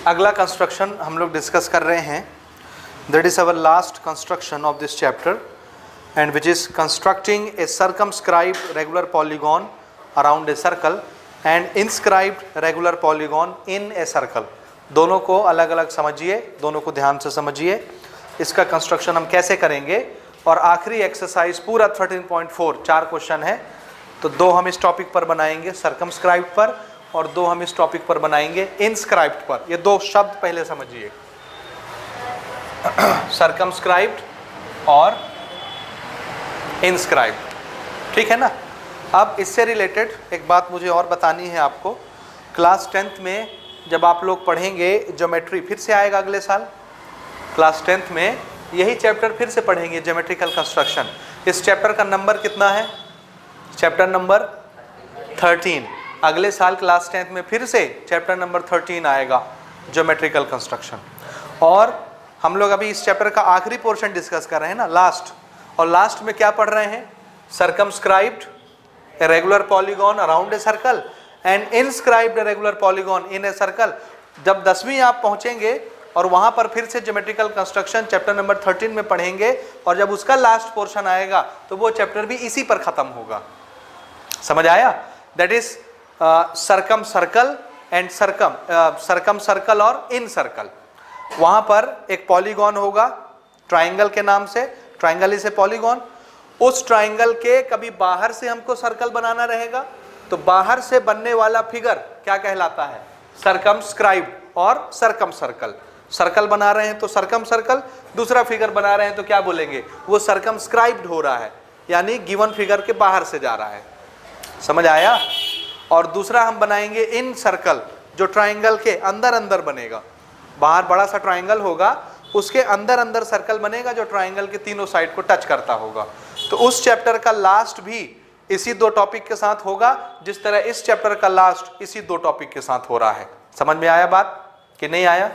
अगला कंस्ट्रक्शन हम लोग डिस्कस कर रहे हैं. That is our last construction of this chapter and which is constructing A circumscribed regular polygon around a circle and inscribed regular polygon in a circle. दोनों को अलग अलग समझिए, दोनों को ध्यान से समझिए. इसका कंस्ट्रक्शन हम कैसे करेंगे और आखिरी एक्सरसाइज पूरा 13.4 4 क्वेश्चन है, तो 2 हम इस टॉपिक पर बनाएंगे सर्कमस्क्राइब्ड पर और 2 हम इस टॉपिक पर बनाएंगे इनस्क्राइब्ड पर. ये 2 शब्द पहले समझिए, सर्कमस्क्राइब्ड और इनस्क्राइब्ड. ठीक है ना. अब इससे रिलेटेड एक बात मुझे और बतानी है आपको. क्लास 10th में जब आप लोग पढ़ेंगे ज्योमेट्री, फिर से आएगा अगले साल क्लास 10th में यही चैप्टर फिर से पढ़ेंगे, ज्योमेट्रिकल कंस्ट्रक्शन. इस चैप्टर का नंबर कितना है? Chapter number 13. अगले साल क्लास 10th में फिर से चैप्टर नंबर 13 आएगा, ज्योमेट्रिकल कंस्ट्रक्शन. और हम लोग अभी इस चैप्टर का आखिरी पोर्शन डिस्कस कर रहे हैं ना, लास्ट. और लास्ट में क्या पढ़ रहे हैं? Circumscribed a regular polygon around a circle and inscribed a regular polygon in a circle. जब 10वीं आप पहुंचेंगे और वहां पर फिर से ज्योमेट्रिकल कंस्ट्रक्शन चैप्टर नंबर 13 में पढ़ेंगे और जब उसका लास्ट पोर्शन आएगा तो वो चैप्टर भी इसी पर खत्म होगा. समझ आया? That is circum circle and circum circle और इन सर्कल. वहां पर एक पॉलीगॉन होगा ट्राइंगल के नाम से, ट्राइंगल इज ए पॉलीगॉन. उस ट्राइंगल के कभी बाहर से हमको सर्कल बनाना रहेगा, तो बाहर से बनने वाला फिगर क्या कहलाता है? सर्कमस्क्राइब्ड और सर्कम सर्कल. सर्कल बना रहे हैं तो सर्कम सर्कल, दूसरा फिगर बना रहे हैं तो क्या बोलेंगे? वो सर्कमस्क्राइब्ड हो रहा है, यानी गिवन फिगर के बाहर से जा रहा है. समझ आया? और दूसरा हम बनाएंगे इन सर्कल, जो ट्राइंगल के अंदर अंदर बनेगा. बाहर बड़ा सा ट्राइंगल होगा, उसके अंदर अंदर सर्कल बनेगा जो ट्राइंगल के तीनों साइड को टच करता होगा. तो उस चैप्टर का लास्ट भी इसी 2 टॉपिक के साथ होगा, जिस तरह इस चैप्टर का लास्ट इसी 2 टॉपिक के साथ हो रहा है. समझ में आया बात कि नहीं आया?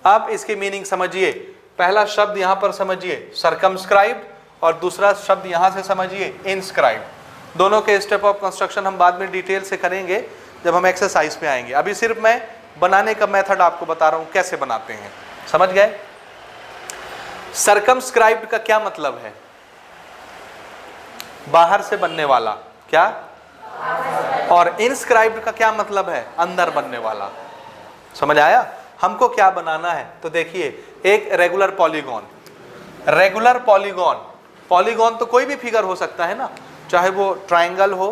अब इसकी मीनिंग समझिए. पहला शब्द यहां पर समझिए सर्कमस्क्राइब्ड और दूसरा शब्द यहां से समझिए इनस्क्राइब्ड. दोनों के स्टेप ऑफ कंस्ट्रक्शन हम बाद में डिटेल से करेंगे जब हम एक्सरसाइज पे आएंगे. अभी सिर्फ मैं बनाने का मेथड आपको बता रहा हूं कैसे बनाते हैं. समझ गए? सर्कमस्क्राइब्ड का क्या मतलब है? बाहर से बनने वाला. क्या? और इनस्क्राइब्ड का क्या मतलब है? अंदर बनने वाला. समझ आया? हमको क्या बनाना है? तो देखिए, एक regular polygon. Regular polygon, polygon तो कोई भी फिगर हो सकता है ना, चाहे वो ट्राइंगल हो,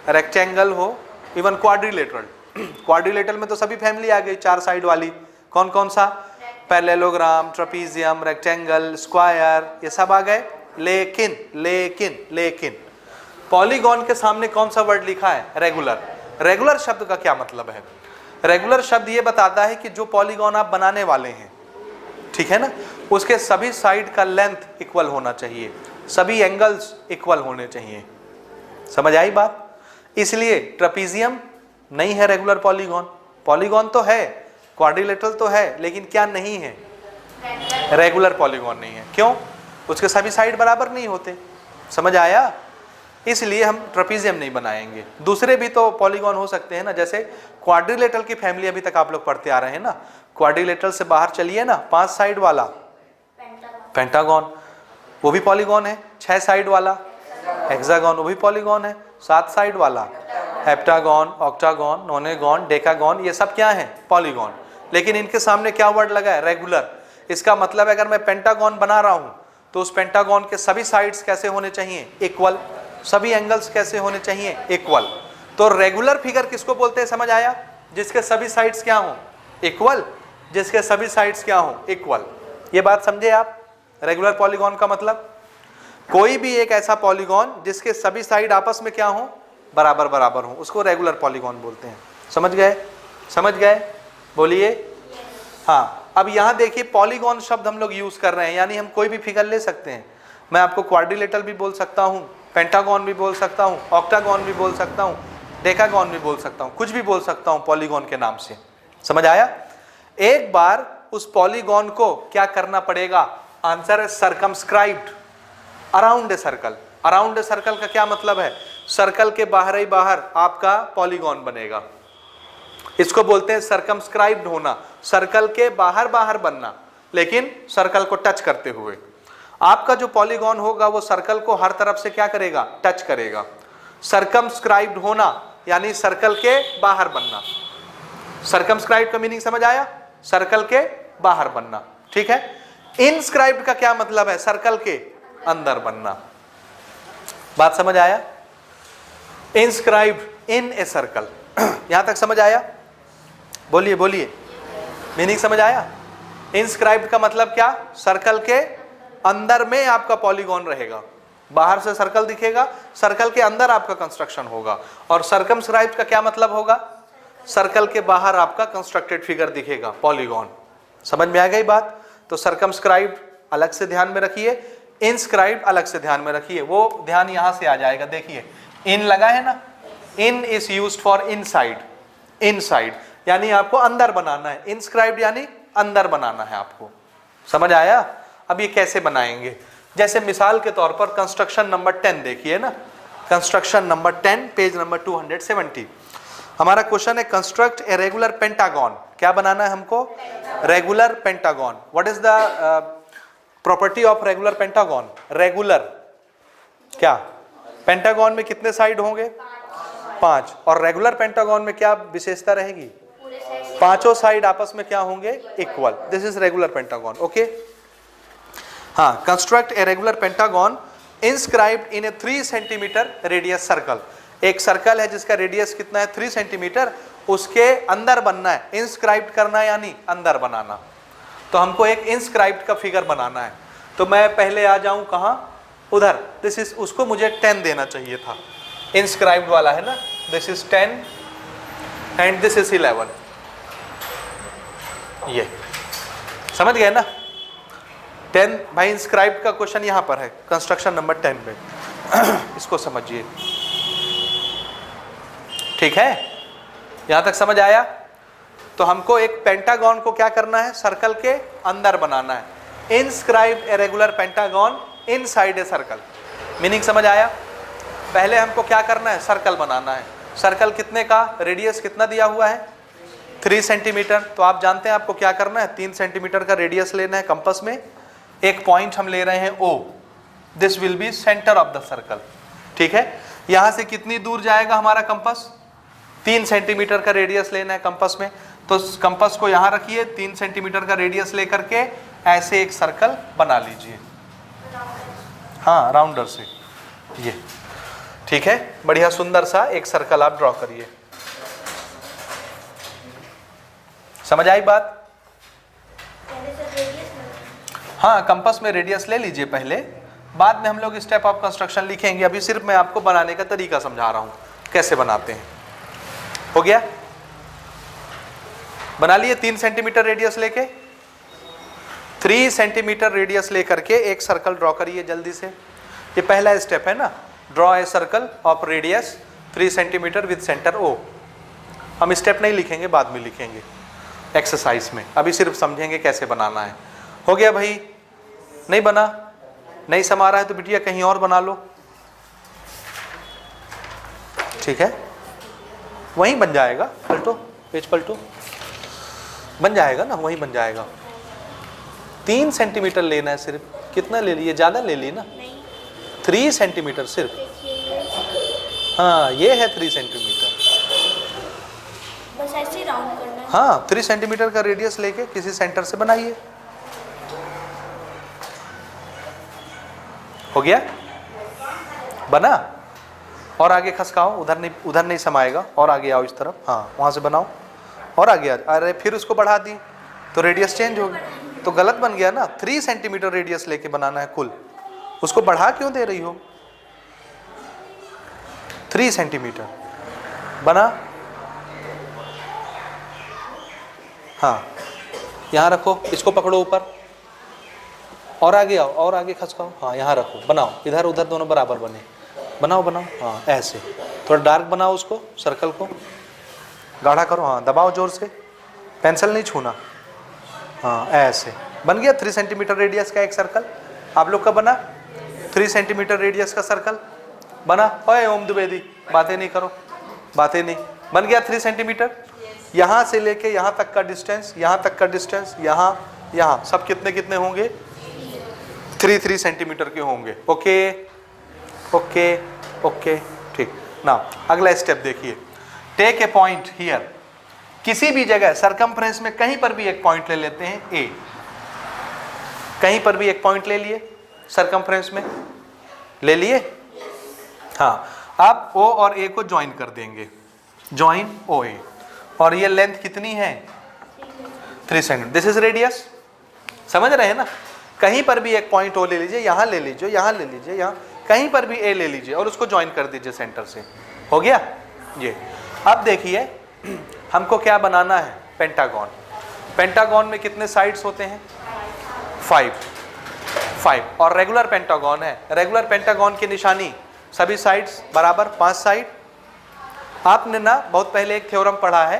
रेक्टेंगल हो, इवन क्वाड्रिलेटरल. क्वाड्रिलेटरल में तो सभी फैमिली आ गई 4 साइड वाली. कौन कौन सा? पैरेललोग्राम, ट्रेपीजियम, रेक्टेंगल, स्क्वायर, ये सब आ गए. लेकिन लेकिन लेकिन पॉलीगॉन के सामने कौन सा वर्ड लिखा है? रेगुलर. रेगुलर शब्द का क्या मतलब है? रेगुलर शब्द ये बताता है कि जो पॉलीगॉन आप बनाने वाले हैं, ठीक है ना, उसके सभी साइड का लेंथ इक्वल होना चाहिए, सभी एंगल्स इक्वल होने चाहिए. समझ आई बात? इसलिए ट्रेपीजियम नहीं है रेगुलर पॉलीगॉन. पॉलीगॉन तो है, क्वाड्रिलेटरल तो है, लेकिन क्या नहीं है? रेगुलर पॉलीगॉन नहीं है. क्यों? उसके सभी साइड बराबर नहीं होते. समझ आया? इसलिए हम ट्रेपीजियम नहीं बनाएंगे. दूसरे भी तो पॉलीगॉन हो सकते हैं ना, जैसे क्वाड्रिलेटरल की फैमिली अभी तक आप लोग पढ़ते आ रहे हैं ना. क्वाड्रिलेटरल से बाहर चलिए ना, 5 साइड वाला पेंटागन, वो भी पॉलीगॉन है. 6 साइड वाला हेक्सागन, वो भी पॉलीगॉन है. 7 साइड वाला हेप्टागन, ऑक्टागन, नोनेगन, डेकागन, ये सब क्या है? पॉलीगॉन. लेकिन इनके सामने क्या वर्ड लगा है? रेगुलर. इसका मतलब अगर मैं पेंटागन बना रहा हूं तो उस पेंटागन के सभी साइड्स कैसे होने चाहिए? इक्वल. सभी एंगल्स कैसे होने चाहिए? इक्वल. तो रेगुलर फिगर किसको बोलते हैं? समझ आया? जिसके सभी साइड्स क्या हो? इक्वल. जिसके सभी साइड्स क्या हो? इक्वल. ये बात समझे आप? रेगुलर पॉलीगॉन का मतलब कोई भी एक ऐसा पॉलीगॉन जिसके सभी साइड आपस में क्या हो? बराबर बराबर हो, उसको रेगुलर पॉलीगॉन बोलते हैं. समझ गए? समझ गए? बोलिए. हाँ. अब यहां देखिए, पॉलीगॉन शब्द हम लोग यूज कर रहे हैं, यानी हम कोई भी फिगर ले सकते हैं. मैं आपको क्वाड्रिलेटरल भी बोल सकता हूं, पेंटागन भी बोल सकता हूं, ऑक्टागन भी बोल सकता हूं, डेकागन भी बोल सकता हूं, कुछ भी बोल सकता हूं पॉलीगॉन के नाम से. समझ आया? एक बार उस पॉलीगॉन को क्या करना पड़ेगा? आंसर है circumscribed around a circle. Around a circle का क्या मतलब है? सर्कल के बाहर ही बाहर आपका पॉलीगॉन बनेगा. इसको बोलते हैं सर्कमस्क्राइब्ड होना. सर्कल के बाहर बाहर बनना, लेकिन सर्कल को टच करते हुए। आपका जो पॉलीगॉन होगा वो सर्कल को हर तरफ से क्या करेगा, टच करेगा। सर्कमस्क्राइब्ड होना यानी सर्कल के बाहर बनना। सर्कमस्क्राइब्ड का मीनिंग समझ आया, सर्कल के बाहर बनना, ठीक है। इनस्क्राइब्ड का क्या मतलब है, सर्कल के अंदर बनना। बात समझ आया, इंस्क्राइब्ड इन ए सर्कल, यहां तक समझ आया, बोलिए बोलिए, मीनिंग समझ आया। इंस्क्राइब्ड का मतलब क्या, सर्कल के अंदर में आपका पॉलीगॉन रहेगा, बाहर से सर्कल दिखेगा, सर्कल के अंदर आपका कंस्ट्रक्शन होगा। और सर्कमस्क्राइब्ड का क्या मतलब होगा, सर्कल के बाहर आपका कंस्ट्रक्टेड फिगर दिखेगा, पॉलीगॉन। समझ में आ गई बात। तो सर्कमस्क्राइब्ड अलग से ध्यान में रखिए, इंस्क्राइब्ड अलग से ध्यान में रखिए, वो ध्यान यहां से आ जाएगा। देखिए इन लगा है ना, in is used for inside, inside यानी आपको अंदर बनाना है, इंस्क्राइब्ड यानी अंदर बनाना है आपको। समझ आया। अब ये कैसे बनाएंगे, जैसे मिसाल के तौर पर कंस्ट्रक्शन नंबर 10 देखिए ना, कंस्ट्रक्शन नंबर 10 पेज नंबर 270। हमारा क्वेश्चन है कंस्ट्रक्ट ए रेगुलर पेंटागन। क्या बनाना है हमको, regular pentagon. What is the property of regular pentagon, regular क्या, पेंटागन में कितने साइड होंगे, 5, और रेगुलर पेंटागन में क्या विशेषता रहेगी, पांचों साइड आपस में क्या होंगे, equal. This is regular pentagon, okay. हाँ, construct a regular pentagon inscribed in a 3 centimetre radius circle. एक सर्कल है जिसका रेडियस कितना है, 3 सेंटीमीटर, उसके अंदर बनना है। इंस्क्राइब्ड करना यानी अंदर बनाना। तो हमको एक इंस्क्राइब्ड का फिगर बनाना है, तो मैं पहले आ जाऊं कहां, उधर। दिस इज, उसको मुझे 10 देना चाहिए था, इंस्क्राइब्ड वाला है ना, this is 10 and this is 11। ये समझ गए ना, 10 भाई। इंस्क्राइब्ड का क्वेश्चन यहां पर है कंस्ट्रक्शन नंबर 10 पे, इसको समझिए, ठीक है, यहां तक समझ आया। तो हमको एक पेंटागन को क्या करना है, सर्कल के अंदर बनाना है। Inscribe A regular pentagon inside a circle, meaning समझ आया। पहले हमको क्या करना है, सर्कल बनाना है। सर्कल कितने का, रेडियस कितना दिया हुआ है, 3 सेंटीमीटर। तो आप जानते हैं आपको क्या करना है, 3 सेंटीमीटर का रेडियस लेना है कंपास में। एक पॉइंट हम ले रहे हैं O, this will be centre of the circle, ठीक है। यहां से कितनी दूर जाएगा हमारा कंपास, 3 सेंटीमीटर का रेडियस लेना है कंपास में। तो कंपास को यहां रखिए, 3 सेंटीमीटर का रेडियस लेकर के ऐसे एक सर्कल बना लीजिए, हाँ, राउंडर से, ये ठीक है। बढ़िया सुंदर सा एक सर्कल आप ड्रॉ करिए। समझ आई बात। हाँ, कंपास में रेडियस ले लीजिए पहले, बाद में हम लोग स्टेप ऑफ कंस्ट्रक्शन लिखेंगे। अभी सिर्फ मैं आपको बनाने का तरीका समझा रहा हूं, कैसे बनाते हैं। हो गया, बना लिए 3 सेंटीमीटर रेडियस लेके, 3 सेंटीमीटर रेडियस लेकर के एक सर्कल ड्रॉ करिए जल्दी से। ये पहला स्टेप है ना, draw a circle of radius 3 centimetre with centre O। हम स्टेप नहीं लिखेंगे, बाद में लिखेंगे एक्सरसाइज में, अभी सिर्फ समझेंगे कैसे बनाना है। हो गया भाई, नहीं बना, नहीं समा रहा है तो बिटिया कहीं और बना लो, ठीक है, वहीं बन जाएगा, पलटो, पेज पलटो, बन जाएगा ना, वहीं बन जाएगा। 3 सेंटीमीटर लेना है सिर्फ, कितना ले लिए, ज़्यादा ले ली ना, 3 सेंटीमीटर सिर्फ, हाँ ये है 3 सेंटीमीटर, बस ऐसे राउंड करना है। हाँ 3 सेंटीमीटर का रेडियस लेके किसी सेंटर से बनाइए। हो गया, बना। और आगे खसकाओ, उधर नहीं समाएगा, और आगे आओ इस तरफ, हाँ वहां से बनाओ, और आगे आ। अरे फिर उसको बढ़ा दी तो रेडियस चेंज होगी, तो गलत बन गया ना। 3 सेंटीमीटर रेडियस लेके बनाना है कुल, उसको बढ़ा क्यों दे रही हो। 3 सेंटीमीटर बना, हाँ यहाँ रखो, इसको पकड़ो ऊपर, और आगे आओ, और आगे खसकाओ, हाँ यहाँ रखो, बनाओ, इधर उधर दोनों बराबर बने, बनाओ बनाओ, हाँ ऐसे। थोड़ा डार्क बनाओ उसको, सर्कल को गाढ़ा करो, हाँ दबाओ जोर से, पेंसिल नहीं छूना, हाँ ऐसे बन गया 3 सेंटीमीटर रेडियस का एक सर्कल। आप लोग का बना 3 सेंटीमीटर रेडियस का सर्कल बना। ओए ओम द्विवेदी, बातें नहीं करो, बातें नहीं, बन गया 3 सेंटीमीटर। यहाँ से लेके यहाँ तक का डिस्टेंस, यहाँ तक का डिस्टेंस, यहाँ सब कितने कितने होंगे? 3 सेंटीमीटर के होंगे। ओके ओके ओके, ठीक ना। अगला स्टेप देखिए, टेक ए पॉइंट हियर। किसी भी जगह सरकमफ्रेंस में कहीं पर भी एक पॉइंट ले लेते हैं, ए। कहीं पर भी एक पॉइंट ले लिए सरकमफ्रेंस में, ले लिए। हाँ, अब ओ और ए को ज्वाइन कर देंगे, ज्वाइन ओ ए। और ये लेंथ कितनी है? 3 सेंटीमीटर। This is radius. समझ रहे हैं ना? कहीं पर भी एक पॉइंट ओ ले लीजिए, यहाँ ले लीजिए, यहाँ ले लीजिए, यहाँ कहीं पर भी ए ले लीजिए और उसको ज्वाइन कर दीजिए सेंटर से। हो गया ये। अब देखिए हमको क्या बनाना है? पेंटागन। पेंटागन में कितने साइड्स होते हैं? 5 और रेगुलर पेंटागन है। रेगुलर पेंटागन की निशानी सभी साइड्स बराबर, 5 साइड। आपने ना बहुत पहले एक थ्योरम पढ़ा है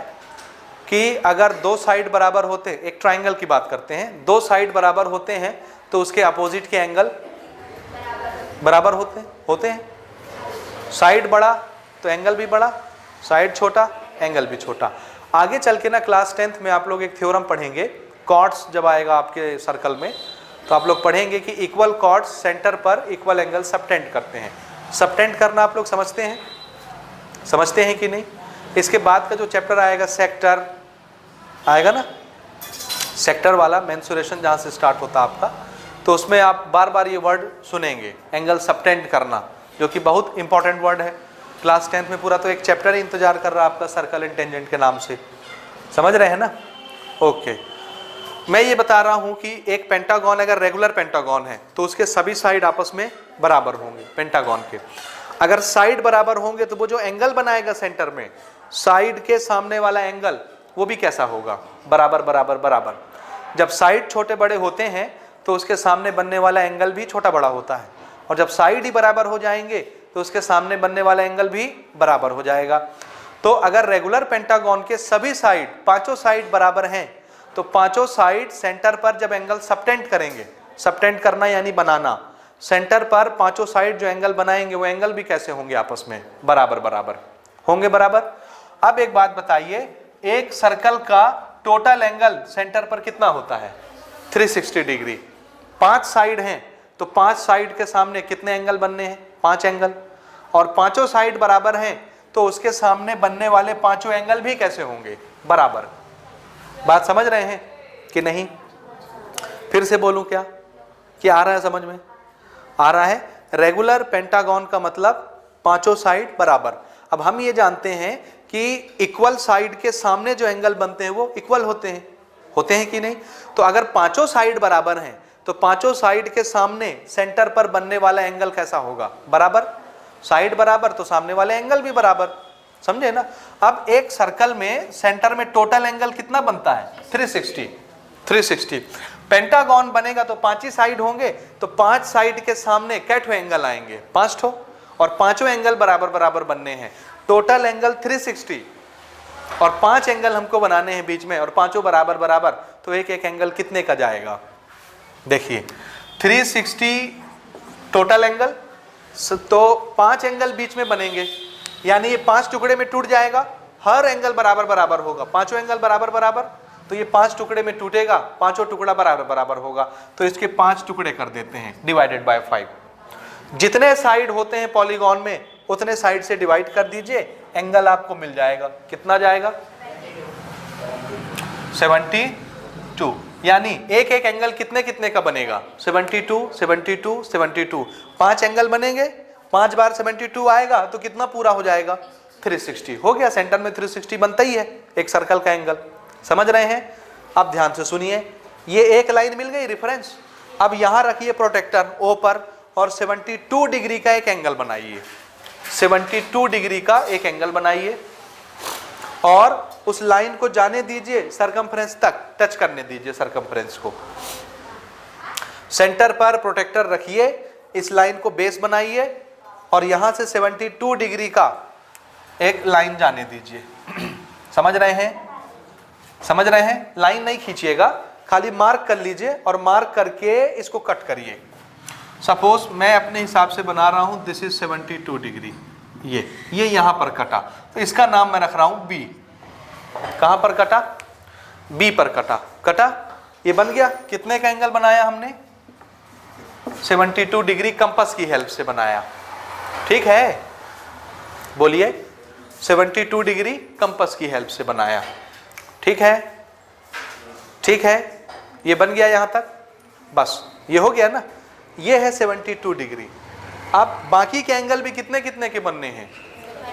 कि अगर 2 साइड बराबर होते, एक ट्राइंगल की बात करते हैं, 2 साइड बराबर होते हैं तो उसके अपोजिट के एंगल बराबर होते हैं। साइड बड़ा तो एंगल भी बड़ा, साइड छोटा एंगल भी छोटा। आगे चल के ना क्लास 10th में आप लोग एक थ्योरम पढ़ेंगे, कॉर्ड्स जब आएगा आपके सर्कल में तो आप लोग पढ़ेंगे कि इक्वल कॉर्ड्स सेंटर पर इक्वल एंगल सबटेंड करते हैं। सबटेंड करना आप लोग समझते हैं कि नहीं? इसके बाद का जो चैप्टर आएगा सेक्टर आएगा ना, सेक्टर वाला मेंसुरेशन जहाँ से स्टार्ट होता है आपका, तो उसमें आप बार बार ये वर्ड सुनेंगे, एंगल सबटेंड करना, जो कि बहुत इंपॉर्टेंट वर्ड है। क्लास 10th में पूरा तो एक चैप्टर ही इंतजार कर रहा है आपका सर्कल एंड टेंजेंट के नाम से। समझ रहे हैं ना? ओके। मैं ये बता रहा हूँ कि एक पेंटागन अगर रेगुलर पेंटागन है तो उसके सभी साइड आपस में बराबर होंगे पेंटागन के। अगर साइड बराबर होंगे तो वो जो एंगल बनाएगा सेंटर में, साइड के सामने वाला एंगल, वो भी कैसा होगा? बराबर बराबर बराबर। जब साइड छोटे बड़े होते हैं तो उसके सामने बनने वाला एंगल भी छोटा बड़ा होता है, और जब साइड ही बराबर हो जाएंगे तो उसके सामने बनने वाला एंगल भी बराबर हो जाएगा। तो अगर रेगुलर पेंटागन के सभी साइड, 5 साइड बराबर हैं तो 5 साइड सेंटर पर जब एंगल सबटेंड करेंगे, सबटेंड करना यानी बनाना, सेंटर पर 5 साइड जो एंगल बनाएंगे वो एंगल भी कैसे होंगे? आपस में बराबर बराबर होंगे, बराबर। अब एक बात बताइए, एक सर्कल का टोटल एंगल सेंटर पर कितना होता है? 360 डिग्री। 5 साइड हैं तो 5 साइड के सामने कितने एंगल बनने हैं? 5 एंगल। और 5 साइड बराबर हैं तो उसके सामने बनने वाले 5 एंगल भी कैसे होंगे? बराबर। बात समझ रहे हैं कि नहीं? फिर से बोलूं क्या कि आ रहा है समझ में? आ रहा है। रेगुलर पेंटागन का मतलब 5 साइड बराबर। अब हम ये जानते हैं कि इक्वल साइड के सामने जो एंगल बनते हैं वो इक्वल होते हैं कि नहीं? तो अगर 5 साइड बराबर हैं तो 5 साइड के सामने सेंटर पर बनने वाला एंगल कैसा होगा? बराबर। साइड बराबर तो सामने वाले एंगल भी बराबर। समझे ना? अब एक सर्कल में सेंटर में टोटल एंगल कितना बनता है? 360। पेंटागन बनेगा तो 5 ही साइड होंगे, तो 5 साइड के सामने कैठो एंगल आएंगे? 5 ठो, और 5 एंगल बराबर बराबर बनने हैं। टोटल एंगल 360 और 5 एंगल हमको बनाने हैं बीच में, और 5 बराबर बराबर, तो एक एक एंगल कितने का जाएगा? देखिए 360 टोटल एंगल, तो 5 एंगल बीच में बनेंगे, यानी ये 5 टुकड़े में टूट जाएगा। हर एंगल बराबर बराबर होगा, 5 एंगल बराबर बराबर, तो ये 5 टुकड़े में टूटेगा, 5 टुकड़ा बराबर बराबर होगा, तो इसके 5 टुकड़े कर देते हैं डिवाइडेड बाय 5। जितने साइड होते हैं पॉलीगॉन में उतने साइड से डिवाइड कर दीजिए, एंगल आपको मिल जाएगा। कितना जाएगा? 72। यानी एक एक एंगल कितने कितने का बनेगा? 72, 72, 72। 5 एंगल बनेंगे, 5 बार 72 आएगा तो कितना पूरा हो जाएगा? 360 हो गया। सेंटर में 360 बनता ही है एक सर्कल का एंगल। समझ रहे हैं? अब ध्यान से सुनिए, ये एक लाइन मिल गई रेफरेंस। अब यहां रखिए प्रोटेक्टर ओ पर और 72 डिग्री का एक एंगल बनाइए। 72 डिग्री का एक एंगल बनाइए और उस लाइन को जाने दीजिए सरकमफ्रेंस तक, टच करने दीजिए सरकमफ्रेंस को। सेंटर पर प्रोटेक्टर रखिए, इस लाइन को बेस बनाइए और यहां से 72 डिग्री का एक लाइन जाने दीजिए। समझ रहे हैं? समझ रहे हैं? लाइन नहीं खींचिएगा, खाली मार्क कर लीजिए और मार्क करके इसको कट करिए। सपोज मैं अपने हिसाब से बना रहा हूं, दिस इज 72 डिग्री, ये यहां पर कटा, तो इसका नाम मैं रख रहा हूं बी। कहां पर कटा? बी पर कटा। कटा, ये बन गया। कितने का एंगल बनाया हमने? 72 डिग्री कंपास की हेल्प से बनाया। ठीक है, बोलिए। 72 डिग्री कंपास की हेल्प से बनाया। ठीक है, ठीक है, ये बन गया यहां तक। बस ये हो गया ना, ये है 72 डिग्री। अब बाकी के एंगल भी कितने कितने के बनने हैं?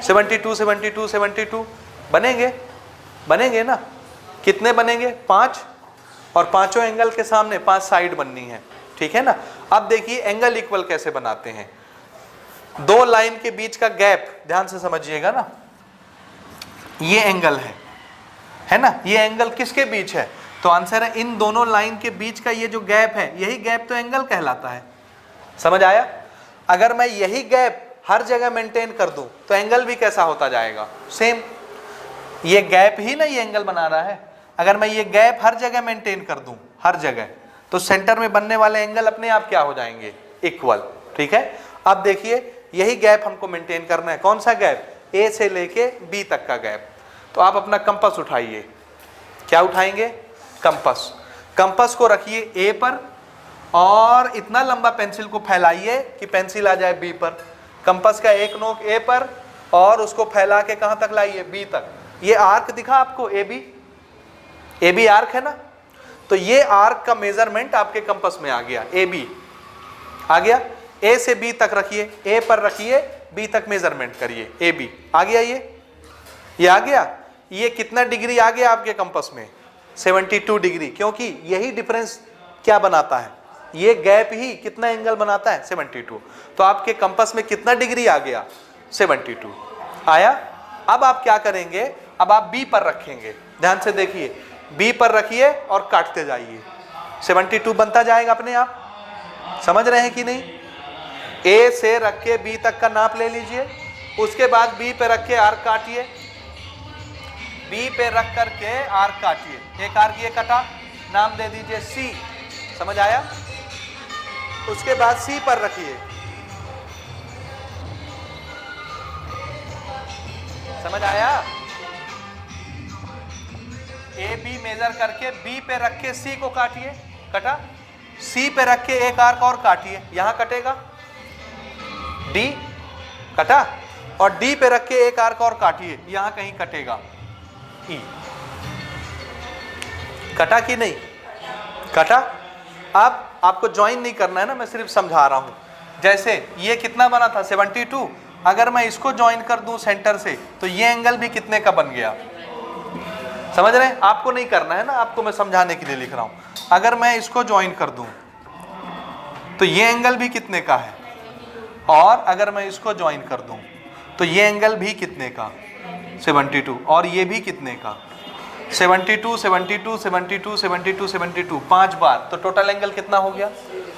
72 72 72 बनेंगे, बनेंगे ना। कितने बनेंगे? 5, और पांचों एंगल के सामने 5 साइड बननी है। ठीक है ना। अब देखिए एंगल इक्वल कैसे बनाते हैं। दो लाइन के बीच का गैप ध्यान से समझिएगा ना, ये एंगल है ना। ये एंगल किसके बीच है? तो आंसर है इन दोनों लाइन के बीच का ये जो गैप है, यही गैप तो एंगल कहलाता है। समझ आया? अगर मैं यही गैप हर जगह मेंटेन कर दूं तो एंगल भी कैसा होता जाएगा? सेम। ये गैप ही ना ये एंगल बना रहा है। अगर मैं ये गैप हर जगह मेंटेन कर दूं, हर जगह, तो सेंटर में बनने वाले एंगल अपने आप क्या हो जाएंगे? इक्वल। ठीक है। अब देखिए यही गैप हमको मेंटेन करना है। कौन सा गैप? ए से लेके बी तक का गैप। तो आप अपना कंपास उठाइए। क्या उठाएंगे? कंपास। कंपास को रखिए ए पर और इतना लंबा पेंसिल को फैलाइए कि पेंसिल आ जाए बी पर। कंपास का एक नोक ए पर और उसको फैला के कहां तक लाइए? बी तक। ये आर्क दिखा आपको? ए बी आर्क है ना। तो ये आर्क का मेजरमेंट आपके कंपास में आ गया। ए बी आ गया। ए से बी तक रखिए, ए पर रखिए, बी तक मेजरमेंट करिए। ए बी आ गया। ये आ गया। ये कितना डिग्री आ गया आपके कंपास में? 72 डिग्री। क्योंकि यही डिफरेंस क्या बनाता है? ये गैप ही कितना एंगल बनाता है? 72। तो आपके कंपास में कितना डिग्री आ गया? 72 आया। अब आप क्या करेंगे? अब आप बी पर रखेंगे। ध्यान से देखिए, बी पर रखिए और काटते जाइए। 72 बनता जाएगा अपने आप। समझ रहे हैं कि नहीं? ए से रख के बी तक का नाप ले लीजिए। उसके बाद बी पे रख के आर्क काटिए। बी पे रख करके आर्क काटिए। एक आर्क ये कटा, नाम दे दीजिए सी। समझ आया? उसके बाद सी पर रखिए। समझ आया? ए बी मेजर करके बी पे रख के सी को काटिए। कटा। सी पे रख के एक आर्क और काटिए। यहां कटेगा डी। कटा। और डी पे रख के एक आर्क और काटिए। यहां कहीं कटेगा ई। कटा कि नहीं? कटा। अब आपको ज्वाइन नहीं करना है ना, मैं सिर्फ समझा रहा हूं। जैसे ये कितना बना था? 72। अगर मैं इसको ज्वाइन कर दूं सेंटर से तो ये एंगल भी कितने का बन गया? समझ रहे हैं? आपको नहीं करना है ना, आपको मैं समझाने के लिए लिख रहा हूं। अगर मैं इसको ज्वाइन कर दूं तो ये एंगल भी कितने का है? और अगर मैं इसको ज्वाइन कर दूं तो ये एंगल भी कितने का? 72। और ये भी कितने का? 72 72 72 72 72 5 बार। तो टोटल एंगल कितना हो गया?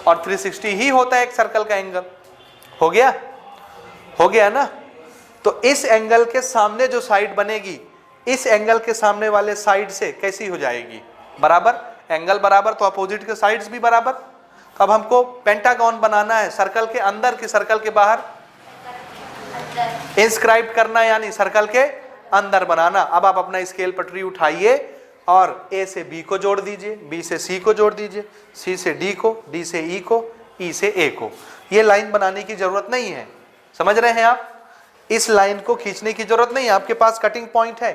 और 360 ही होता है एक सर्कल का एंगल। हो गया? हो गया ना। तो इस एंगल के सामने जो साइड बनेगी, इस एंगल के सामने वाले साइड से कैसी हो जाएगी? बराबर। एंगल बराबर तो अपोजिट के साइड्स भी बराबर। अब हमको पेंटागन बनाना है। सर्कल के अंदर कि सर्कल के बाहर? इंस्क्राइब करना, यानी सर्कल के अंदर बनाना। अब आप अपना स्केल पटरी उठाइए और ए से बी को जोड़ दीजिए, बी से सी को जोड़ दीजिए, सी से डी को, डी से ई को, ई से ए को। ये लाइन बनाने की जरूरत नहीं है। समझ रहे हैं आप? इस लाइन को खींचने की जरूरत नहीं है। आपके पास कटिंग पॉइंट है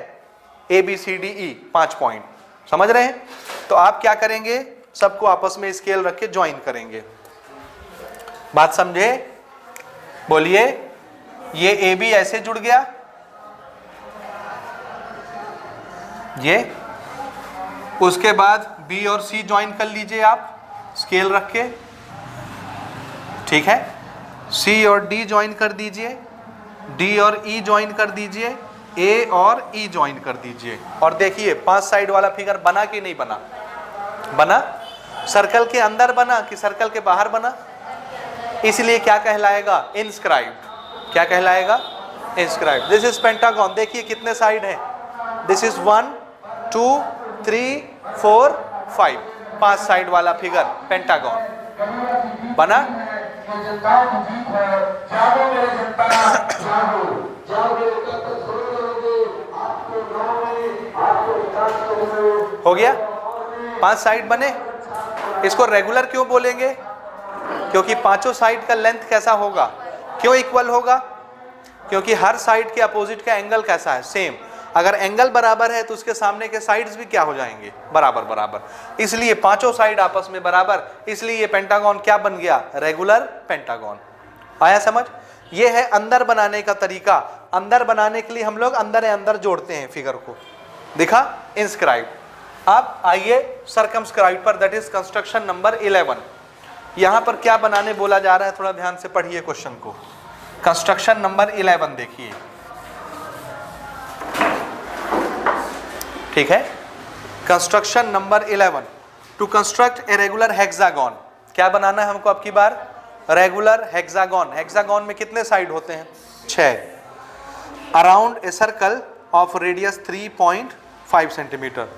A B C D E, 5 point. समझ रहे हैं? तो आप क्या करेंगे? सबको आपस में स्केल रख के ज्वाइन करेंगे। बात समझे? बोलिए। ये ए बी ऐसे जुड़ गया, ये। उसके बाद बी और सी ज्वाइन कर लीजिए आप स्केल रख के। ठीक है। सी और डी ज्वाइन कर दीजिए, डी और ई ज्वाइन कर दीजिए, ए और ई ज्वाइन कर दीजिए। और देखिए 5 साइड वाला फिगर बना कि नहीं बना? बना। सर्कल के अंदर बना कि सर्कल के बाहर बना? इसलिए क्या कहलाएगा? इंस्क्राइब्ड। क्या कहलाएगा? इंस्क्राइब्ड। This is pentagon. देखिए कितने साइड है? This is 1 2 3 4 5। 5 साइड वाला फिगर पेंटागन बना। हो गया, 5 साइड बने। इसको रेगुलर क्यों बोलेंगे? क्योंकि पांचों साइड का लेंथ कैसा होगा? क्यों इक्वल होगा? क्योंकि हर साइड के अपोजिट का एंगल कैसा है? सेम। अगर एंगल बराबर है तो उसके सामने के साइड्स भी क्या हो जाएंगे? बराबर बराबर। इसलिए पांचों साइड आपस में बराबर, इसलिए ये पेंटागन क्या बन गया? Regular pentagon. आया समझ? ये है अंदर बनाने का तरीका। अंदर बनाने के लिए हम लोग अंदर जोड़ते हैं फिगर को। दिखा? इंस्क्राइब। अब आइए सर्कमस्क्राइब पर, दैट इज कंस्ट्रक्शन नंबर 11। यहां पर क्या बनाने बोला जा रहा है? थोड़ा ध्यान से पढ़िए क्वेश्चन को। कंस्ट्रक्शन नंबर 11 देखिए, ठीक है। Construction number 11, to construct a regular hexagon. क्या बनाना है हमको अब की बार? Regular hexagon. हेक्सागन में कितने साइड होते हैं? 6। Around a circle of radius 3.5 centimetre.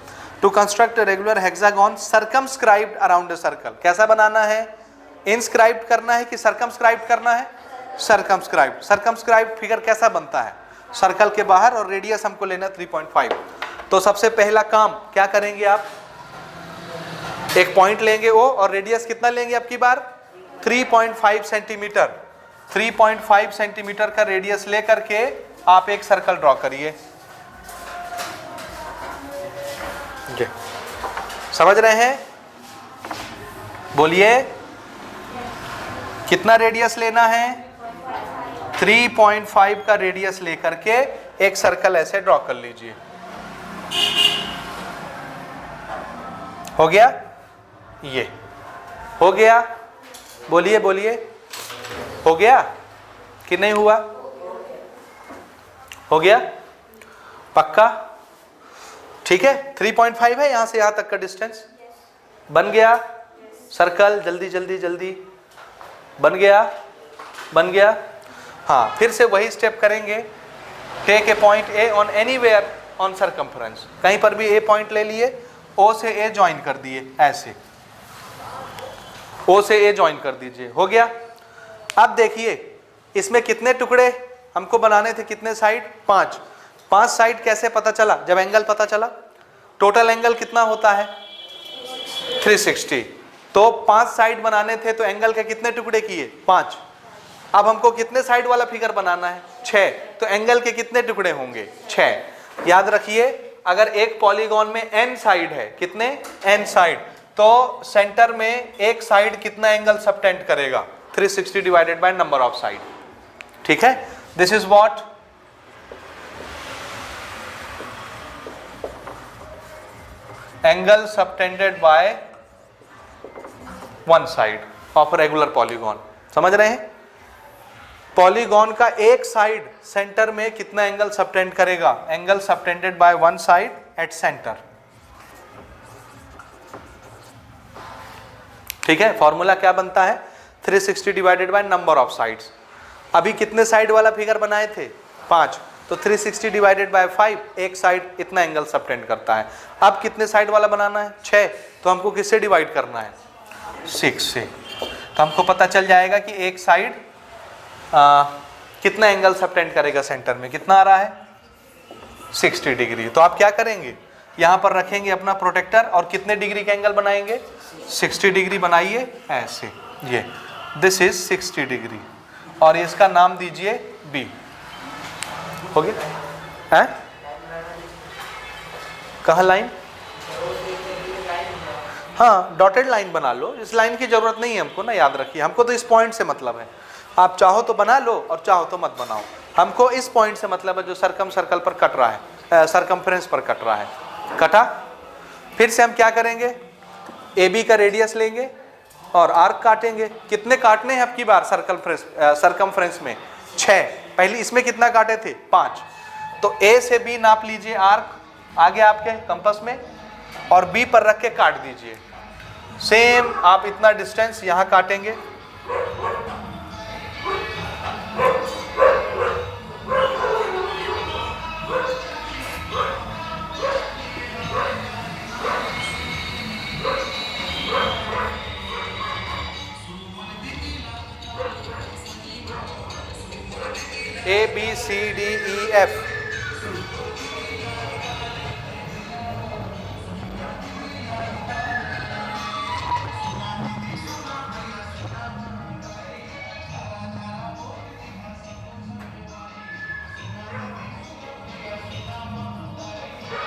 To construct a regular hexagon circumscribed around a circle. कैसा बनाना है? इंस्क्राइब्ड करना है कि सर्कमस्क्राइब्ड करना है? सर्कमस्क्राइब्ड। सर्कमस्क्राइब्ड फिगर कैसा बनता है? सर्कल के बाहर, और रेडियस हमको लेना 3.5। तो सबसे पहला काम क्या करेंगे आप? एक पॉइंट लेंगे ओ, और रेडियस कितना लेंगे अब की बार? 3.5 सेंटीमीटर। 3.5 सेंटीमीटर का रेडियस लेकर के आप एक सर्कल ड्रॉ करिए। समझ रहे हैं? बोलिए, कितना रेडियस लेना है? 3.5 का रेडियस लेकर के एक सर्कल ऐसे ड्रॉ कर लीजिए। हो गया? ये हो गया? बोलिए बोलिए, हो गया कि नहीं हुआ? हो गया? पक्का? ठीक है। 3.5 है यहां से यहां तक का डिस्टेंस। बन गया सर्कल? जल्दी जल्दी जल्दी। बन गया? बन गया। हाँ, फिर से वही स्टेप करेंगे। Take a point A on anywhere on circumference. कहीं पर भी ए पॉइंट ले लिए, ओ से ए ज्वाइन कर दिए, ऐसे ओ से ए ज्वाइन कर दीजिए। हो गया? अब देखिए इसमें कितने टुकड़े हमको बनाने थे? कितने साइड? 5। 5 साइड कैसे पता चला? जब एंगल पता चला। टोटल एंगल कितना होता है? 360। तो 5 साइड बनाने थे, तो एंगल के कितने टुकड़े किए? 5। अब हमको कितने साइड वाला फिगर बनाना है? 6। तो एंगल के कितने टुकड़े होंगे? 6। याद रखिए, अगर एक पॉलीगॉन में n साइड है, कितने? n साइड, तो सेंटर में एक साइड कितना एंगल सबटेंड करेगा? 360 divided by number of side. ठीक है? This is what angle subtended by one side of regular polygon. समझ रहे हैं? पॉलीगॉन का एक साइड सेंटर में कितना एंगल सबटेंड करेगा? Angle subtended by one side at centre. ठीक है? फॉर्मूला क्या बनता है? 360 divided by number of sides. अभी कितने साइड वाला फिगर बनाए थे? 5। तो 360 डिवाइडेड बाय 5, एक साइड इतना एंगल सबटेंड करता है। अब कितने साइड वाला बनाना है? 6। तो हमको किससे डिवाइड करना है? 6 से। तो हमको पता चल जाएगा कि एक साइड कितना एंगल सबटेंड करेगा सेंटर में? कितना आ रहा है? 60 डिग्री। तो आप क्या करेंगे? यहां पर रखेंगे अपना प्रोटेक्टर, और कितने डिग्री का एंगल बनाएंगे? 60 डिग्री बनाइए ऐसे। ये दिस इज 60 डिग्री, और इसका नाम दीजिए बी। हो गया? है? कहाँ लाइन? हाँ, डॉटेड लाइन बना लो। इस लाइन की जरूरत नहीं है हमको ना, याद रखिए। हमको तो इस पॉइंट से मतलब है। आप चाहो तो बना लो और चाहो तो मत बनाओ। हमको इस पॉइंट से मतलब है जो सर्कल पर कट रहा है, सर्कमफ्रेंस पर कट रहा है। कटा? फिर से हम क्या करेंगे? ए बी का रेडियस लेंगे और आर्क काटेंगे। कितने काटने हैं अब की बार सर्कमफ्रेंस में? 6। पहले इसमें कितना काटे थे? 5। तो ए से बी नाप लीजिए, आर्क आगे आपके कंपास में, और बी पर रख के काट दीजिए। सेम आप इतना डिस्टेंस यहां काटेंगे। A, B, C, D, E, F।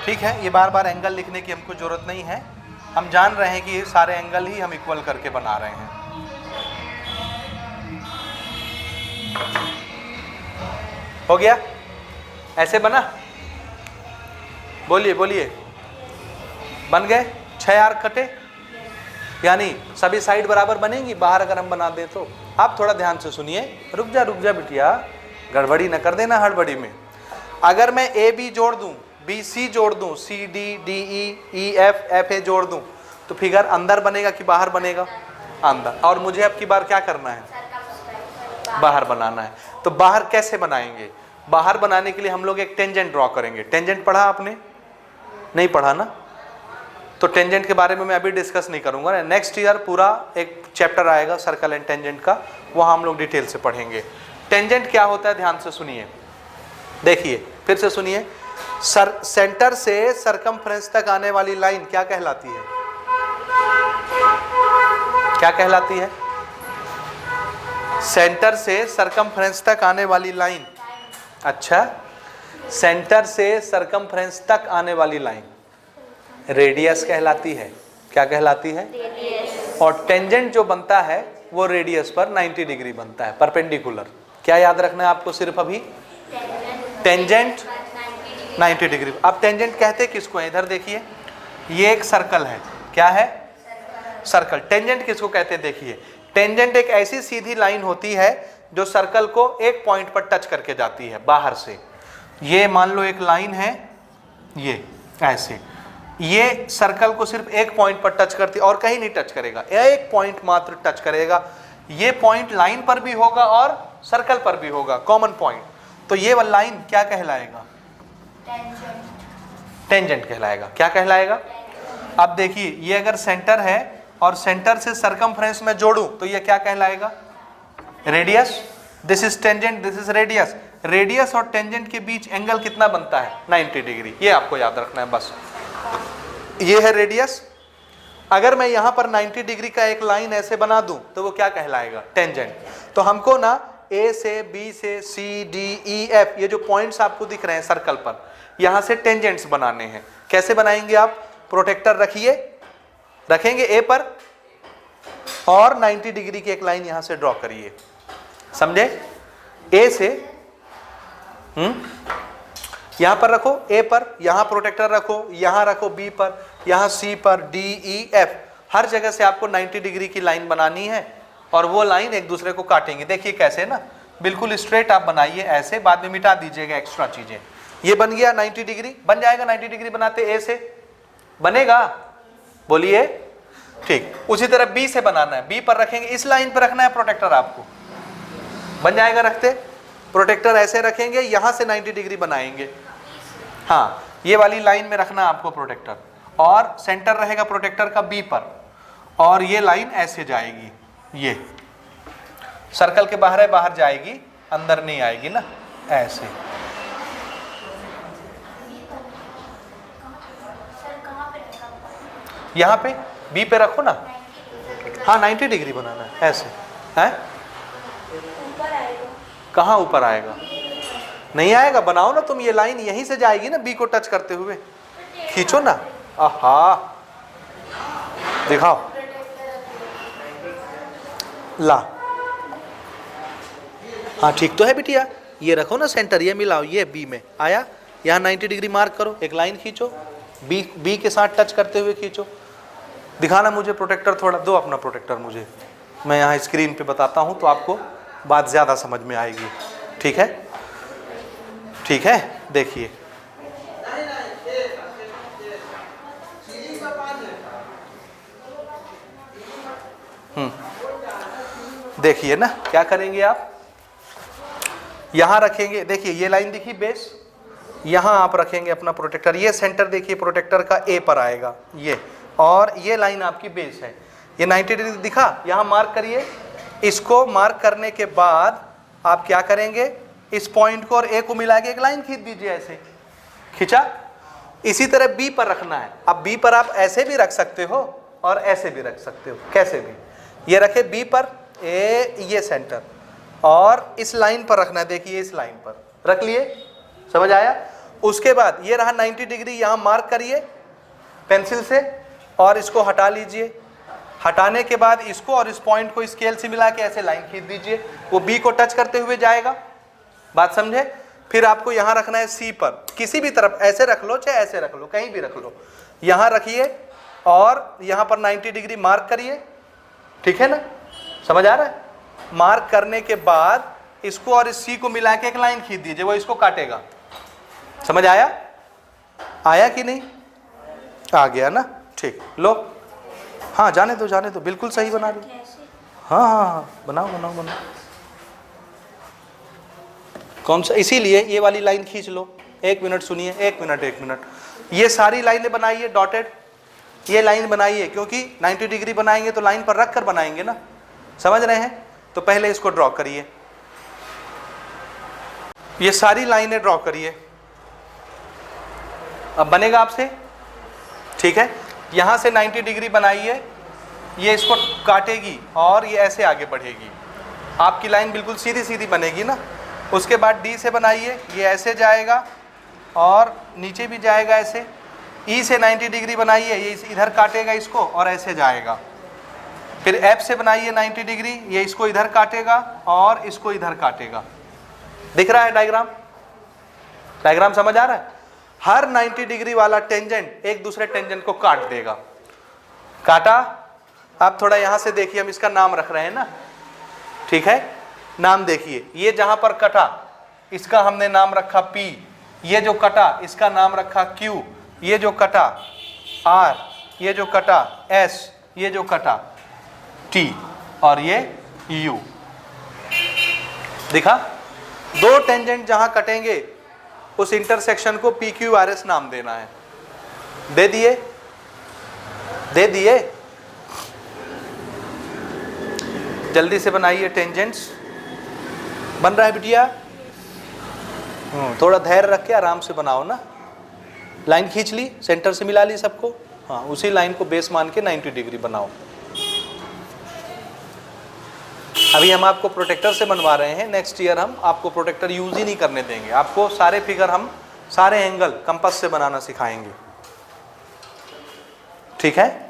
ठीक है, ये बार बार एंगल लिखने की हमको जरूरत नहीं है, हम जान रहे हैं कि ये सारे एंगल ही हम इक्वल करके बना रहे हैं। हो गया? ऐसे बना? बोलिए बोलिए, बन गए? 6 आर्क कटे, यानी सभी साइड बराबर बनेंगी बाहर अगर हम बना दें तो। आप थोड़ा ध्यान से सुनिए, रुक जा बिटिया, गड़बड़ी न कर देना हड़बड़ी में। अगर मैं ए बी जोड़ दूं, बी सी जोड़ दूं, C D D E F F A जोड़ दूं, तो फिगर अंदर बनेगा कि बाहर बनेगा? अंदर। और मुझे अब की बार क्या करना है? बाहर बनाना है। तो बाहर कैसे बनाएंगे? बाहर बनाने के लिए हम लोग एक टेंजेंट ड्रॉ करेंगे। टेंजेंट पढ़ा आपने? नहीं पढ़ा ना? तो टेंजेंट के बारे में मैं अभी डिस्कस नहीं करूंगा। नेक्स्ट ईयर पूरा एक चैप्टर आएगा सर्कल एंड टेंजेंट का, वहाँ हम लोग डिटेल से पढ़ेंगे। टेंजेंट क्या होता है, ध्यान से सुनिए, देखिए फिर से सुनिए। सेंटर से सरकमफ्रेंस तक आने वाली लाइन क्या कहलाती है? क्या कहलाती है? सेंटर से सरकमफ्रेंस तक आने वाली लाइन। अच्छा, सेंटर से सरकमफ्रेंस तक आने वाली लाइन रेडियस कहलाती है। क्या कहलाती है? रेडियस। और टेंजेंट जो बनता है वो रेडियस पर 90 डिग्री बनता है, परपेंडिकुलर। क्या याद रखना है आपको सिर्फ अभी? Tangent 90 degree. अब टेंजेंट कहते किसको है? इधर देखिए, ये एक सर्कल है। क्या है? सर्कल। टेंजेंट किसको कहते हैं? देखिए, टेंजेंट एक ऐसी सीधी लाइन होती है जो सर्कल को एक पॉइंट पर टच करके जाती है बाहर से। ये मान लो एक लाइन है, ये ऐसे, ये सर्कल को सिर्फ एक पॉइंट पर टच करती, और कहीं नहीं टच करेगा, एक पॉइंट मात्र टच करेगा। ये पॉइंट लाइन पर भी होगा और सर्कल पर भी होगा, कॉमन पॉइंट। तो ये वाला लाइन क्या कहलाएगा? टेंजेंट कहलाएगा। क्या कहलाएगा? अब देखिए, ये अगर सेंटर है और सेंटर से सरकमफ्रेंस में जोड़ूं तो ये क्या कहलाएगा? Radius. This is tangent, this is radius. Radius और टेंजेंट के बीच एंगल कितना बनता है? 90 डिग्री। ये आपको याद रखना है बस। ये है रेडियस। अगर मैं यहां पर 90 डिग्री का एक लाइन ऐसे बना दूं तो वो क्या कहलाएगा? टेंजेंट। तो हमको ना ए से बी से सी डी ई एफ, ये जो पॉइंट्स आपको दिख रहे हैं सर्कल पर, यहां से टेंजेंट्स बनाने हैं। कैसे बनाएंगे आप? प्रोटेक्टर रखिए, रखेंगे ए पर, और 90 डिग्री की एक लाइन यहां से ड्रॉ करिए। समझे? ए से यहां पर रखो ए पर, यहां प्रोटेक्टर रखो, यहां रखो बी पर, यहां सी पर, डी ई एफ, हर जगह से आपको 90 डिग्री की लाइन बनानी है और वो लाइन एक दूसरे को काटेंगे। देखिए कैसे ना, बिल्कुल स्ट्रेट आप बनाइए ऐसे, बाद में मिटा दीजिएगा एक्स्ट्रा चीजें। ये बन गया 90 डिग्री, बन जाएगा 90 डिग्री बनाते ए से, बनेगा? बोलिए। ठीक, उसी तरह बी से बनाना है, बी पर रखेंगे, इस लाइन पर रखना है प्रोटेक्टर आपको, बन जाएगा? रखते प्रोटेक्टर ऐसे रखेंगे, यहां से 90 डिग्री बनाएंगे। हाँ, ये वाली लाइन में रखना आपको प्रोटेक्टर, और सेंटर रहेगा प्रोटेक्टर का बी पर, और ये लाइन ऐसे जाएगी, ये सर्कल के बाहर है, बाहर जाएगी, अंदर नहीं आएगी ना, ऐसे। यहाँ पे बी पे रखो ना। हाँ, 90 डिग्री बनाना है ऐसे, है? कहाँ ऊपर आएगा? नहीं आएगा, बनाओ ना तुम। ये लाइन यहीं से जाएगी ना, बी को टच करते हुए, खींचो ना। आहा, दिखाओ, ला। हाँ ठीक तो है बिटिया, ये रखो ना सेंटर, ये मिलाओ, ये बी में आया, यहाँ 90 डिग्री मार्क करो, एक लाइन खींचो, बी के साथ टच करते हुए खींचो। दिखाना मुझे प्रोटेक्टर, थोड़ा दो अपना प्रोटेक्टर मुझे, मैं यहाँ स्क्रीन पे बताता हूँ तो आपको बात ज़्यादा समझ में आएगी। ठीक है? ठीक है, देखिए। देखिए ना, क्या करेंगे आप? यहाँ रखेंगे, देखिए ये लाइन दिखी बेस, यहाँ आप रखेंगे अपना प्रोटेक्टर, ये सेंटर देखिए प्रोटेक्टर का ए पर आएगा ये, और ये लाइन आपकी बेस है, ये 90 डिग्री दिखा, यहाँ मार्क करिए। इसको मार्क करने के बाद आप क्या करेंगे? इस पॉइंट को और ए को मिला के एक लाइन खींच दीजिए, ऐसे खींचा। इसी तरह बी पर रखना है। अब बी पर आप ऐसे भी रख सकते हो और ऐसे भी रख सकते हो, कैसे भी। ये रखे बी पर, ए ये सेंटर, और इस लाइन पर रखना है, देखिए इस लाइन पर रख लिए, समझ आया? उसके बाद ये रहा 90 डिग्री, यहाँ मार्क करिए पेंसिल से और इसको हटा लीजिए। हटाने के बाद इसको और इस पॉइंट को स्केल से मिला के ऐसे लाइन खींच दीजिए, वो बी को टच करते हुए जाएगा। बात समझे? फिर आपको यहाँ रखना है सी पर, किसी भी तरफ ऐसे रख लो चाहे ऐसे रख लो, कहीं भी रख लो, यहाँ रखिए और यहाँ पर 90 डिग्री मार्क करिए। ठीक है ना, समझ आ रहा है? मार्क करने के बाद इसको और इस सी को मिला के एक लाइन खींच दीजिए, वो इसको काटेगा। समझ आया? आया कि नहीं? आ गया ना, ठीक। लो, हाँ जाने दो, बिल्कुल सही बना रही। हाँ, बनाओ। कौन सा? इसीलिए ये वाली लाइन खींच लो। 1 मिनट सुनिए, 1 मिनट। ये सारी लाइनें बनाइए डॉटेड, ये लाइन बनाइए, क्योंकि 90 डिग्री बनाएंगे तो लाइन पर रख कर बनाएंगे ना, समझ रहे हैं? तो पहले इसको ड्रॉ करिए, ये सारी लाइनें ड्रॉ करिए। अब बनेगा आपसे, ठीक है? यहां से 90 डिग्री बनाइए, ये इसको काटेगी और ये ऐसे आगे बढ़ेगी, आपकी लाइन बिल्कुल सीधी बनेगी ना। उसके बाद डी से बनाइए, ये ऐसे जाएगा और नीचे भी जाएगा ऐसे। ई से 90 डिग्री बनाइए, ये इधर काटेगा इसको और ऐसे जाएगा। फिर एफ से बनाइए 90 डिग्री, ये इसको इधर काटेगा और इसको इधर काटेगा। दिख रहा है डायग्राम समझ आ रहा है? हर 90 डिग्री वाला टेंजेंट एक दूसरे टेंजेंट को काट देगा। काटा? आप थोड़ा यहां से देखिए, हम इसका नाम रख रहे हैं ना, ठीक है? नाम देखिए, ये जहां पर कटा इसका हमने नाम रखा P, ये जो कटा इसका नाम रखा Q, ये जो कटा R, ये जो कटा S, ये जो कटा T और ये U। दिखा? दो टेंजेंट जहां कटेंगे उस इंटरसेक्शन को PQRS नाम देना है। दे दिए? जल्दी से बनाइए टेंजेंट्स। बन रहा है बिटिया? थोड़ा धैर्य रख के आराम से बनाओ ना। लाइन खींच ली, सेंटर से मिला ली सबको, हाँ उसी लाइन को बेस मान के 90 डिग्री बनाओ। अभी हम आपको प्रोटेक्टर से बनवा रहे हैं, नेक्स्ट ईयर हम आपको प्रोटेक्टर यूज ही नहीं करने देंगे। आपको सारे फिगर हम सारे एंगल कंपास से बनाना सिखाएंगे, ठीक है?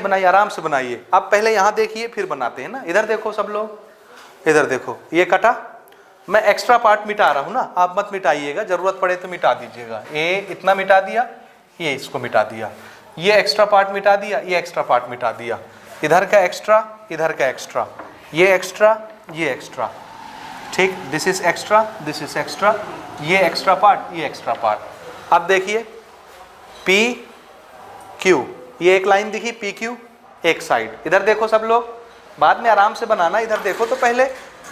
बनाइए आराम से बनाइए। आप पहले यहां देखिए फिर बनाते हैं ना। इधर देखो सब लोग, इधर देखो, ये कटा, मैं एक्स्ट्रा पार्ट मिटा रहा हूं ना, आप मत मिटाइएगा, जरूरत पड़े तो मिटा दीजिएगा। ये इतना मिटा दिया, ये इसको मिटा दिया, ये एक्स्ट्रा पार्ट मिटा दिया, ये एक्स्ट्रा पार्ट मिटा दिया, इधर का एक्स्ट्रा, इधर का एक्स्ट्रा, ये एक्स्ट्रा, ये एक्स्ट्रा, ठीक? This is extra, this is extra, ये एक्स्ट्रा पार्ट, ये एक्स्ट्रा पार्ट। अब देखिए पी क्यू, ये एक लाइन दिखी पी क्यू, एक साइड। इधर देखो सब लोग, बाद में आराम से बनाना। इधर देखो तो पहले,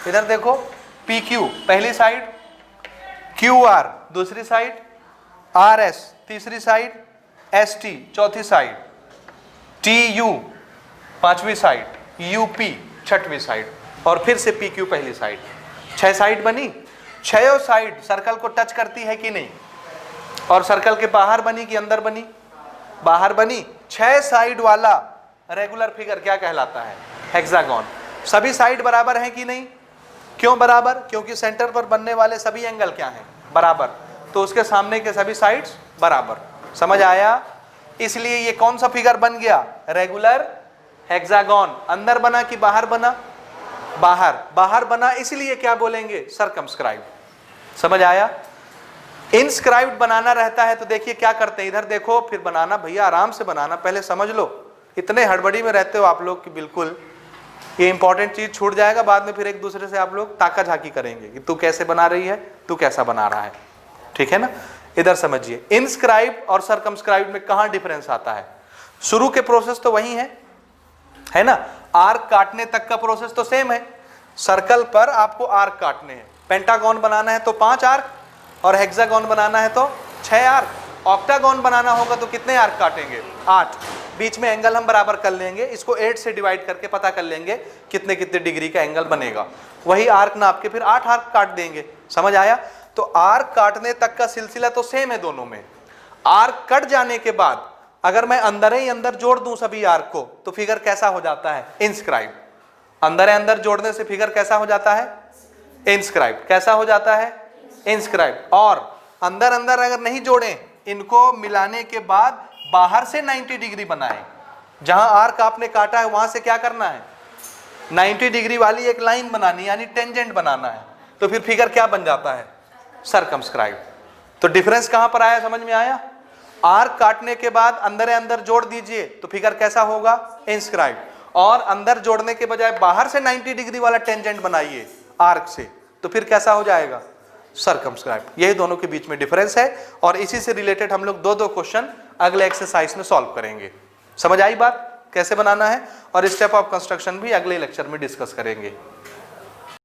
इधर देखो, पी क्यू पहली साइड, क्यू आर दूसरी साइड, आर एस तीसरी साइड, एस टी चौथी साइड, टी यू पांचवी साइड, यू पी छठवीं साइड, और फिर से पी क्यू पहली साइड। 6 साइड बनी। 6 साइड सर्कल को टच करती है कि नहीं? और सर्कल के बाहर बनी कि अंदर बनी? बाहर बनी। 6 साइड वाला रेगुलर फिगर क्या कहलाता है? हेक्सागोन। सभी साइड बराबर हैं कि नहीं? क्यों बराबर? क्योंकि सेंटर पर बनने वाले सभी एंगल क्या हैं? बराबर। तो उसके सामने के सभी साइड्स बराबर। समझ आया? इसलिए ये कौन सा फिगर बन गया? Regular hexagon. अंदर बना कि बाहर बना? बाहर। बाहर बना इसलिए क्या बोलेंगे? सर्कमस्क्राइब। समझ आया? इनस्क्राइब्ड बनाना रहता है तो देखिए क्या करते हैं, इधर देखो फिर बनाना। भैया आराम से बनाना, पहले समझ लो। इतने हड़बड़ी में रहते हो आप लोग कि बिल्कुल ये इंपॉर्टेंट चीज छूट जाएगा। बाद में फिर एक दूसरे से आप लोग ताका झाकी करेंगे कि तू कैसे बना रही है, तू कैसा बना रहा है, ठीक है ना? इधर समझिए, इनस्क्राइब और सर्कमस्क्राइब में कहां डिफरेंस आता है? शुरू के प्रोसेस तो वही है ना? आर्क काटने तक का प्रोसेस तो सेम है। सर्कल पर आपको आर्क काटने हैं। पेंटागन बनाना है तो 5 आर्क, और हेक्सागोन बनाना है तो 6 आर्क। ऑक्टागोन बनाना होगा तो कितने आर्क काटेंगे? 8। बीच में एंगल हम बराबर कर लेंगे, इसको 8 से डिवाइड करके पता कर लेंगे कितने कितने डिग्री का एंगल बनेगा। वही आर्क नाप के फिर 8 आर्क काट देंगे। समझ आया? तो आर्क काटने तक का सिलसिला तो सेम है दोनों में। आर्क कट जाने के बाद अगर मैं अंदर ही अंदर जोड़ दूं सभी आर्क को तो फिगर कैसा हो जाता है? इंस्क्राइब। अंदर अंदर जोड़ने से फिगर कैसा हो जाता है? इंस्क्राइब। कैसा हो जाता है? इंस्क्राइब। और अंदर अंदर अगर नहीं जोड़ें, इनको मिलाने के बाद बाहर से 90 डिग्री बनाएं। जहां आर्क आपने काटा है वहां से क्या करना है? 90 डिग्री वाली एक लाइन बनानी, यानी टेंजेंट बनाना है। तो फिर फिगर क्या बन जाता है? सर्कमस्क्राइब। तो डिफरेंस कहां पर आया, समझ में आया? आर्क काटने के बाद अंदर अंदर जोड़ दीजिए तो फिगर कैसा होगा? इंस्क्राइब। और अंदर जोड़ने के बजाय बाहर से 90 डिग्री वाला टेंजेंट बनाइए आर्क से, तो फिर कैसा हो जाएगा? सर्कमस्क्राइब। यही दोनों के बीच में डिफरेंस है, और इसी से रिलेटेड हम लोग दो क्वेश्चन अगले एक्सरसाइज में सॉल्व करेंगे। समझ आई बात कैसे बनाना है? और स्टेप ऑफ कंस्ट्रक्शन भी अगले लेक्चर में डिस्कस करेंगे।